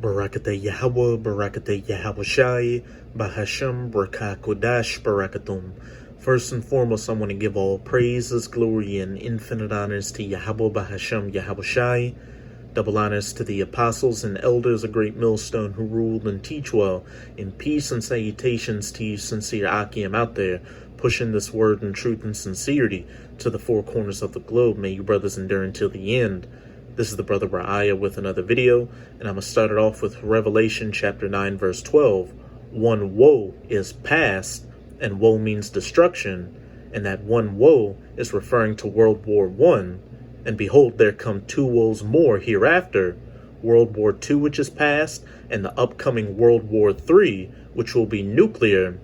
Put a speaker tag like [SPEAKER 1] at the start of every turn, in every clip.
[SPEAKER 1] Barakatah Yahweh, Barakatah Yahweh Bahasham, Barakakodash, Barakatum. First and foremost, I want to give all praises, glory, and infinite honors to Yahweh Bahasham Yahweh. Double honors to the apostles and elders, a great millstone who ruled and teach well. In peace and salutations to you sincere Akim out there, pushing this word in truth and sincerity to the four corners of the globe. May you brothers endure until the end. This is the brother Ra'aya with another video, and I'm going to start it off with Revelation chapter 9 verse 12. One woe is past, and woe means destruction, and that one woe is referring to World War I. And behold, there come two woes more hereafter, World War II, which is past, and the upcoming World War III, which will be nuclear.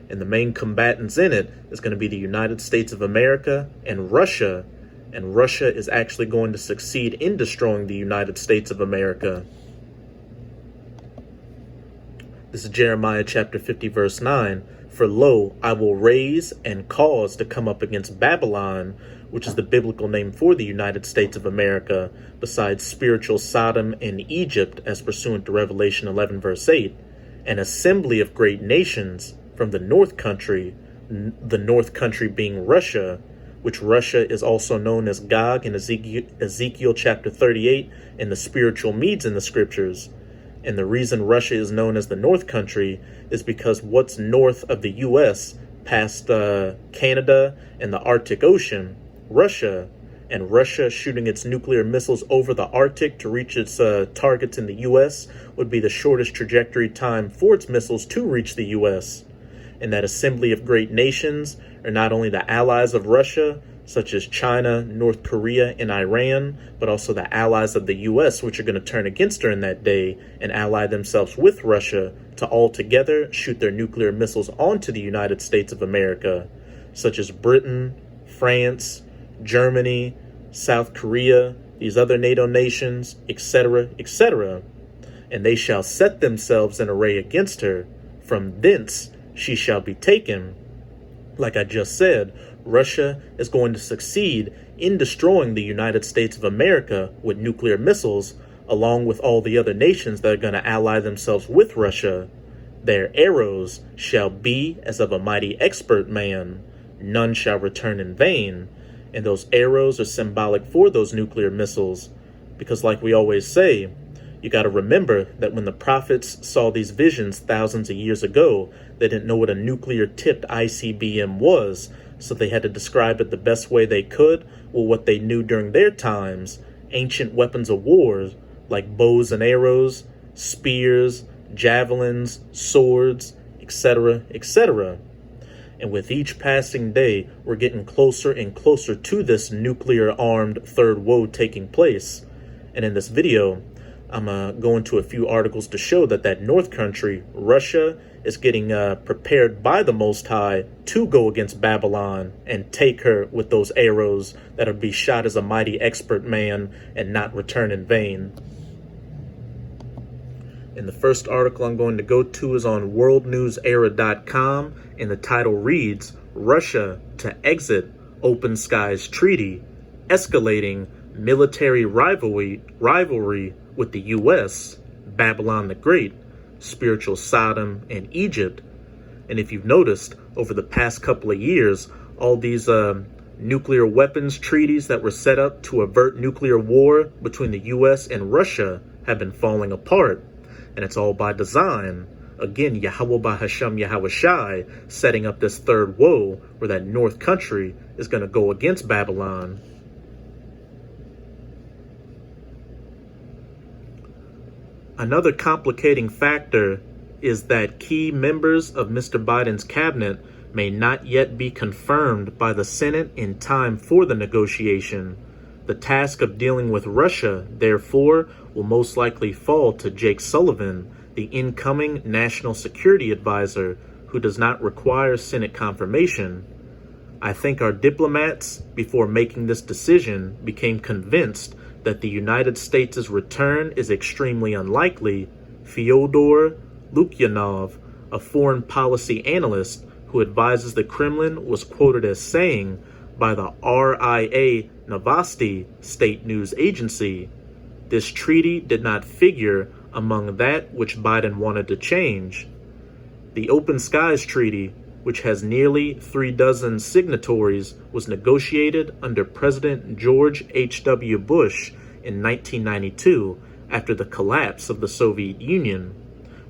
[SPEAKER 1] And the main combatants in it is going to be the United States of America and Russia. And Russia is actually going to succeed in destroying the United States of America. This is Jeremiah chapter 50 verse 9. For lo, I will raise and cause to come up against Babylon, which is the biblical name for the United States of America, besides spiritual Sodom and Egypt, as pursuant to Revelation 11 verse 8, an assembly of great nations from the north country being Russia, which Russia is also known as Gog in Ezekiel chapter 38, and the spiritual Medes in the scriptures. And the reason Russia is known as the North Country is because what's north of the U.S. past Canada and the Arctic Ocean, Russia, and Russia shooting its nuclear missiles over the Arctic to reach its targets in the U.S. would be the shortest trajectory time for its missiles to reach the U.S. And that assembly of great nations are not only the allies of Russia, such as China, North Korea, and Iran, but also the allies of the U.S., which are going to turn against her in that day and ally themselves with Russia to all together shoot their nuclear missiles onto the United States of America, such as Britain, France, Germany, South Korea, these other NATO nations, etc., etc. And they shall set themselves in array against her. From thence she shall be taken. Like I just said, Russia is going to succeed in destroying the United States of America with nuclear missiles, along with all the other nations that are going to ally themselves with Russia. Their arrows shall be as of a mighty expert man. None shall return in vain. And those arrows are symbolic for those nuclear missiles. Because like we always say, you got to remember that when the prophets saw these visions thousands of years ago, they didn't know what a nuclear-tipped ICBM was, so they had to describe it the best way they could with what they knew during their times, ancient weapons of war like bows and arrows, spears, javelins, swords, etc., etc. And with each passing day, we're getting closer and closer to this nuclear-armed third woe taking place. And in this video, I'm going to a few articles to show that North Country, Russia, is getting prepared by the Most High to go against Babylon and take her with those arrows that'll be shot as a mighty expert man and not return in vain. And the first article I'm going to go to is on worldnewsera.com, and the title reads, Russia to exit Open Skies Treaty, escalating military rivalry with the U.S., Babylon the Great, spiritual Sodom, and Egypt. And if you've noticed, over the past couple of years, all these nuclear weapons treaties that were set up to avert nuclear war between the U.S. and Russia have been falling apart. And it's all by design. Again, Yahweh Bahasham Yahweh Shai setting up this third woe where that North Country is going to go against Babylon. Another complicating factor is that key members of Mr. Biden's cabinet may not yet be confirmed by the Senate in time for the negotiation. The task of dealing with Russia, therefore, will most likely fall to Jake Sullivan, the incoming National Security Advisor, who does not require Senate confirmation. I think our diplomats, before making this decision, became convinced that the United States' return is extremely unlikely. Fyodor Lukyanov, a foreign policy analyst who advises the Kremlin, was quoted as saying by the RIA Novosti state news agency, This treaty did not figure among that which Biden wanted to change. The Open Skies Treaty, which has nearly 36 signatories, was negotiated under President George H.W. Bush in 1992 after the collapse of the Soviet Union.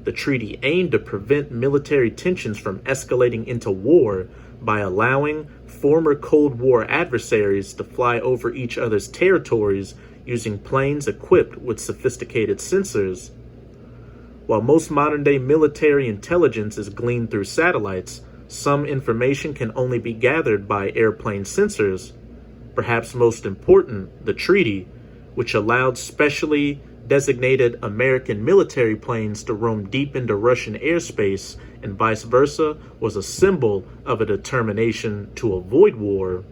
[SPEAKER 1] The treaty aimed to prevent military tensions from escalating into war by allowing former Cold War adversaries to fly over each other's territories using planes equipped with sophisticated sensors. While most modern-day military intelligence is gleaned through satellites, some information can only be gathered by airplane sensors. Perhaps most important, the treaty, which allowed specially designated American military planes to roam deep into Russian airspace and vice versa, was a symbol of a determination to avoid war.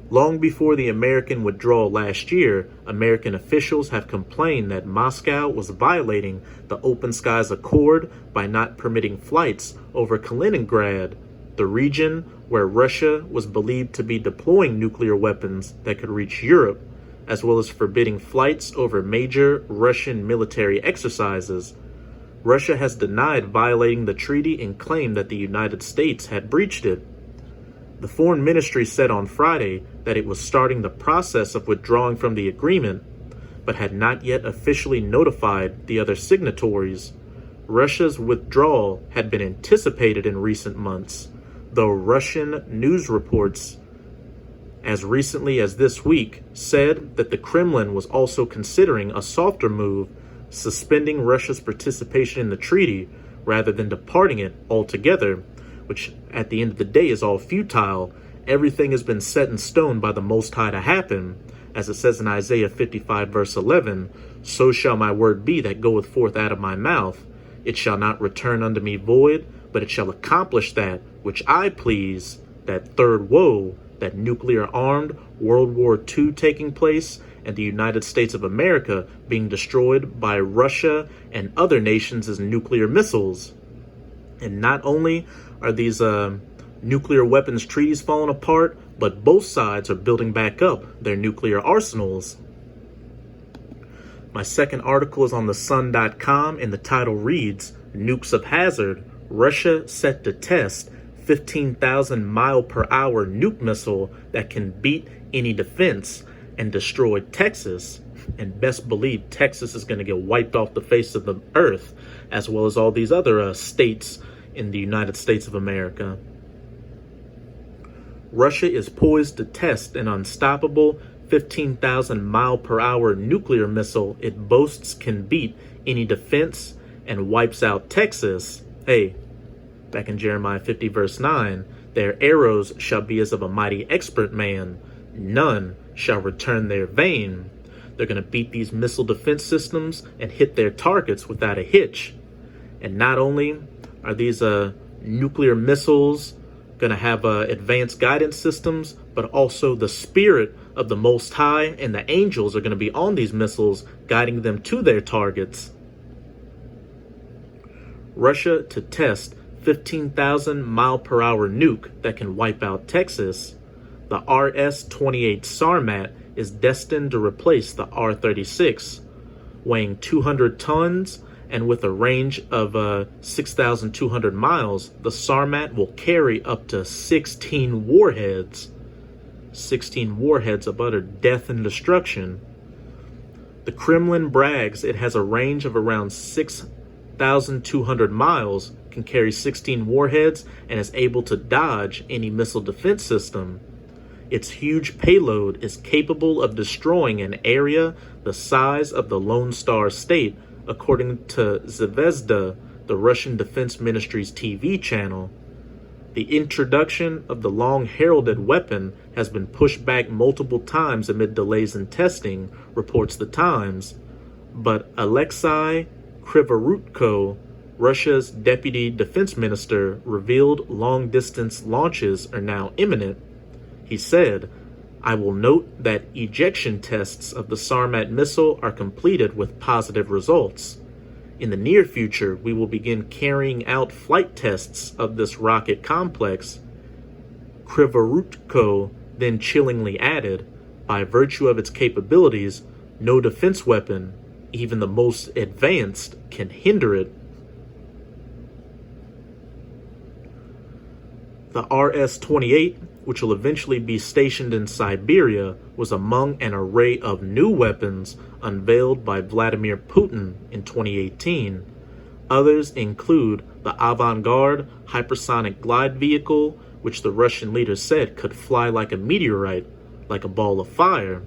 [SPEAKER 1] Long before the American withdrawal last year, American officials have complained that Moscow was violating the Open Skies Accord by not permitting flights over Kaliningrad, the region where Russia was believed to be deploying nuclear weapons that could reach Europe, as well as forbidding flights over major Russian military exercises. Russia has denied violating the treaty and claimed that the United States had breached it. The Foreign Ministry said on Friday that it was starting the process of withdrawing from the agreement, but had not yet officially notified the other signatories. Russia's withdrawal had been anticipated in recent months, though Russian news reports as recently as this week said that the Kremlin was also considering a softer move, suspending Russia's participation in the treaty rather than departing it altogether, which at the end of the day is all futile. Everything has been set in stone by the Most High to happen. As it says in Isaiah 55 verse 11, so shall my word be that goeth forth out of my mouth. It shall not return unto me void, but it shall accomplish that which I please. That third woe, that nuclear-armed World War II taking place, and the United States of America being destroyed by Russia and other nations' nuclear missiles. And not only are these nuclear weapons treaties falling apart, but both sides are building back up their nuclear arsenals. My second article is on thesun.com, and the title reads, Nukes of Hazard, Russia set to test 15,000 mile per hour nuke missile that can beat any defense and destroy Texas. And best believe Texas is going to get wiped off the face of the earth, as well as all these other states in the United States of America. Russia is poised to test an unstoppable 15,000 mile per hour nuclear missile it boasts can beat any defense and wipes out Texas. Hey, back in Jeremiah 50 verse 9, their arrows shall be as of a mighty expert man. None shall return their vain. They're going to beat these missile defense systems and hit their targets without a hitch. And not only are these nuclear missiles going to have advanced guidance systems, but also the spirit of the Most High and the angels are going to be on these missiles, guiding them to their targets. Russia to test 15,000 mile per hour nuke that can wipe out Texas. The RS-28 Sarmat is destined to replace the R-36, weighing 200 tons and with a range of 6,200 miles. The Sarmat will carry up to 16 warheads. 16 warheads of utter death and destruction. The Kremlin brags it has a range of around 6,200 miles, can carry 16 warheads, and is able to dodge any missile defense system. Its huge payload is capable of destroying an area the size of the Lone Star State, according to Zvezda, the Russian Defense Ministry's TV channel. The introduction of the long-heralded weapon has been pushed back multiple times amid delays in testing, reports The Times. But Alexei Krivorutko, Russia's deputy defense minister, revealed long-distance launches are now imminent. He said, I will note that ejection tests of the Sarmat missile are completed with positive results. In the near future, we will begin carrying out flight tests of this rocket complex. Krivorutko then chillingly added, by virtue of its capabilities, no defense weapon, even the most advanced can hinder it. The RS-28, which will eventually be stationed in Siberia, was among an array of new weapons unveiled by Vladimir Putin in 2018. Others include the Avant-Garde hypersonic glide vehicle, which the Russian leader said could fly like a meteorite, like a ball of fire.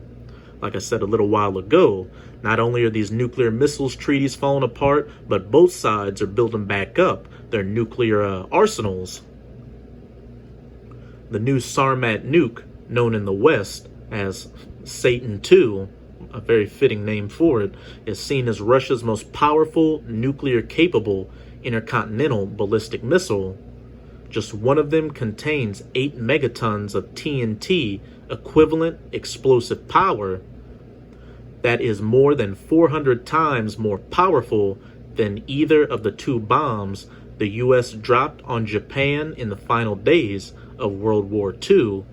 [SPEAKER 1] Like I said a little while ago, not only are these nuclear missiles treaties falling apart, but both sides are building back up their nuclear arsenals. The new Sarmat nuke, known in the West as Satan II, a very fitting name for it, is seen as Russia's most powerful nuclear-capable intercontinental ballistic missile. Just one of them contains 8 megatons of TNT equivalent explosive power. That is more than 400 times more powerful than either of the 2 bombs the U.S. dropped on Japan in the final days of World War II,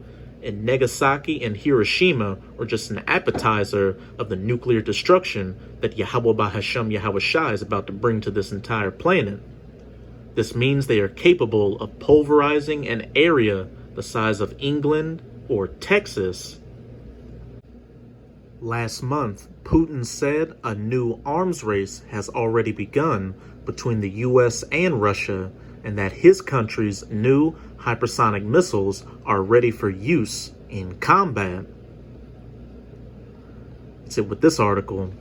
[SPEAKER 1] and Nagasaki and Hiroshima were just an appetizer of the nuclear destruction that Yahweh Bahasham Yahweh Shai is about to bring to this entire planet. This means they are capable of pulverizing an area the size of England or Texas. Last month, Putin said a new arms race has already begun between the U.S. and Russia, and that his country's new hypersonic missiles are ready for use in combat. That's it with this article.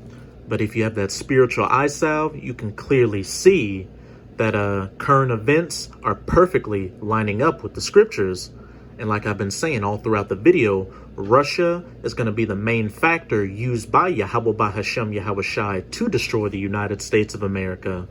[SPEAKER 1] But if you have that spiritual eye salve, you can clearly see that current events are perfectly lining up with the scriptures. And like I've been saying all throughout the video, Russia is going to be the main factor used by Yahweh Bahasham Yahweh Shai to destroy the United States of America.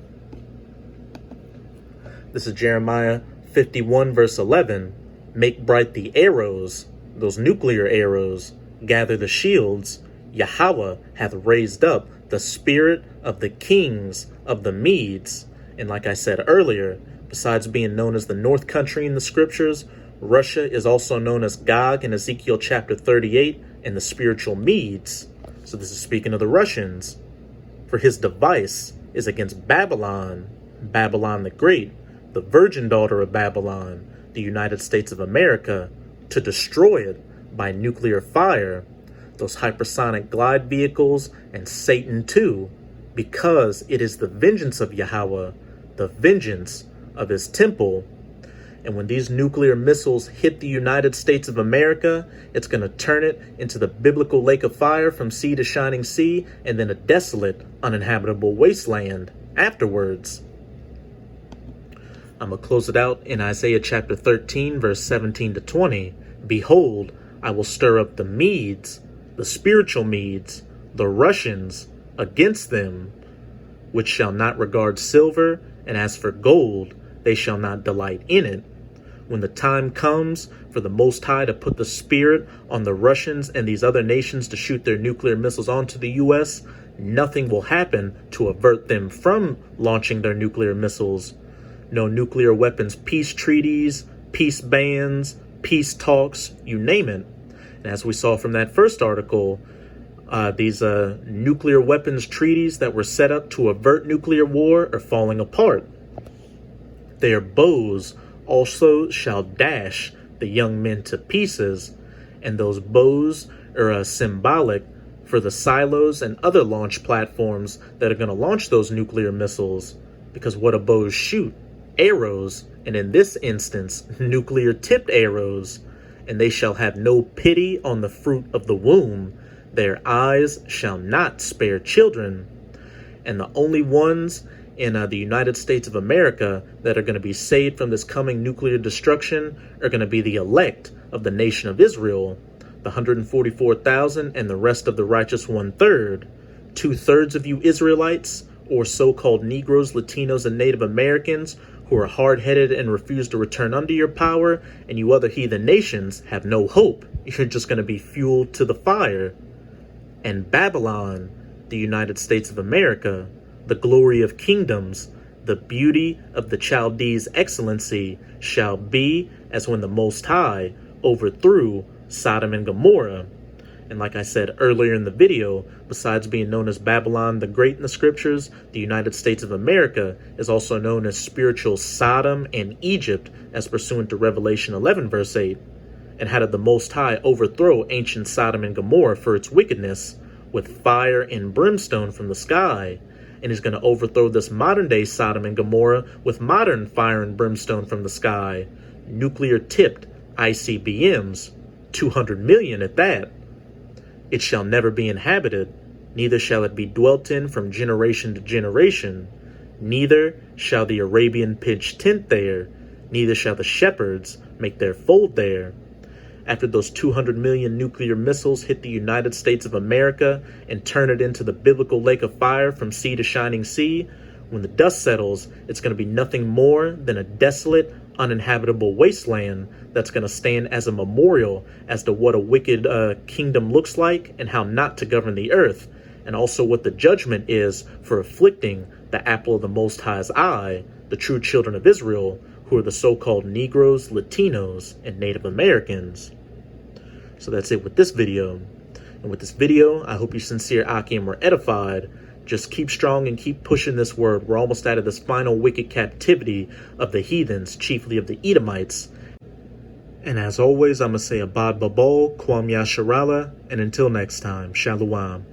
[SPEAKER 1] This is Jeremiah 51 verse 11. Make bright the arrows, those nuclear arrows. Gather the shields. Yahweh hath raised up the spirit of the kings of the Medes. And like I said earlier, besides being known as the North Country in the scriptures, Russia is also known as Gog in Ezekiel chapter 38 and the spiritual Medes. So this is speaking of the Russians. For his device is against Babylon, Babylon the Great, the virgin daughter of Babylon, the United States of America, to destroy it by nuclear fire, those hypersonic glide vehicles, and Satan too, because it is the vengeance of Yahweh, the vengeance of his temple. And when these nuclear missiles hit the United States of America, it's going to turn it into the biblical lake of fire from sea to shining sea, and then a desolate, uninhabitable wasteland afterwards. I'm going to close it out in Isaiah chapter 13, verse 17 to 20. Behold, I will stir up the Medes, the spiritual Medes, the Russians, against them, which shall not regard silver, and as for gold, they shall not delight in it. When the time comes for the Most High to put the spirit on the Russians and these other nations to shoot their nuclear missiles onto the U.S., nothing will happen to avert them from launching their nuclear missiles. No nuclear weapons peace treaties, peace bans, peace talks, you name it. And as we saw from that first article, these nuclear weapons treaties that were set up to avert nuclear war are falling apart. Their bows also shall dash the young men to pieces, and those bows are symbolic for the silos and other launch platforms that are going to launch those nuclear missiles, because what do bows shoot? Arrows, and in this instance, nuclear-tipped arrows. And they shall have no pity on the fruit of the womb. Their eyes shall not spare children. And the only ones in the United States of America that are going to be saved from this coming nuclear destruction are going to be the elect of the nation of Israel, the 144,000 and the rest of the righteous 1/3. 2/3 of you Israelites, or so-called Negroes, Latinos, and Native Americans who are hard-headed and refuse to return under your power, and you other heathen nations have no hope. You're just going to be fuel to the fire. And Babylon, the United States of America, the glory of kingdoms, the beauty of the Chaldees' excellency, shall be as when the Most High overthrew Sodom and Gomorrah. And like I said earlier in the video, besides being known as Babylon the Great in the scriptures, the United States of America is also known as spiritual Sodom and Egypt, as pursuant to Revelation 11 verse 8. And how did the Most High overthrow ancient Sodom and Gomorrah for its wickedness? With fire and brimstone from the sky. And he's going to overthrow this modern day Sodom and Gomorrah with modern fire and brimstone from the sky. Nuclear tipped ICBMs, 200 million at that. It shall never be inhabited, neither shall it be dwelt in from generation to generation. Neither shall the Arabian pitch tent there, neither shall the shepherds make their fold there. After those 200 million nuclear missiles hit the United States of America and turn it into the biblical lake of fire from sea to shining sea, when the dust settles, it's going to be nothing more than a desolate, uninhabitable wasteland that's going to stand as a memorial as to what a wicked kingdom looks like and how not to govern the earth, and also what the judgment is for afflicting the apple of the Most High's eye, the true children of Israel, who are the so-called Negroes, Latinos, and Native Americans. So that's it with this video. And with this video, I hope you sincere Akim were edified. Just keep strong and keep pushing this word. We're almost out of this final wicked captivity of the heathens, chiefly of the Edomites. And as always, I'm going to say Abad Babal, Kwam Yasharala, and until next time, Shalom.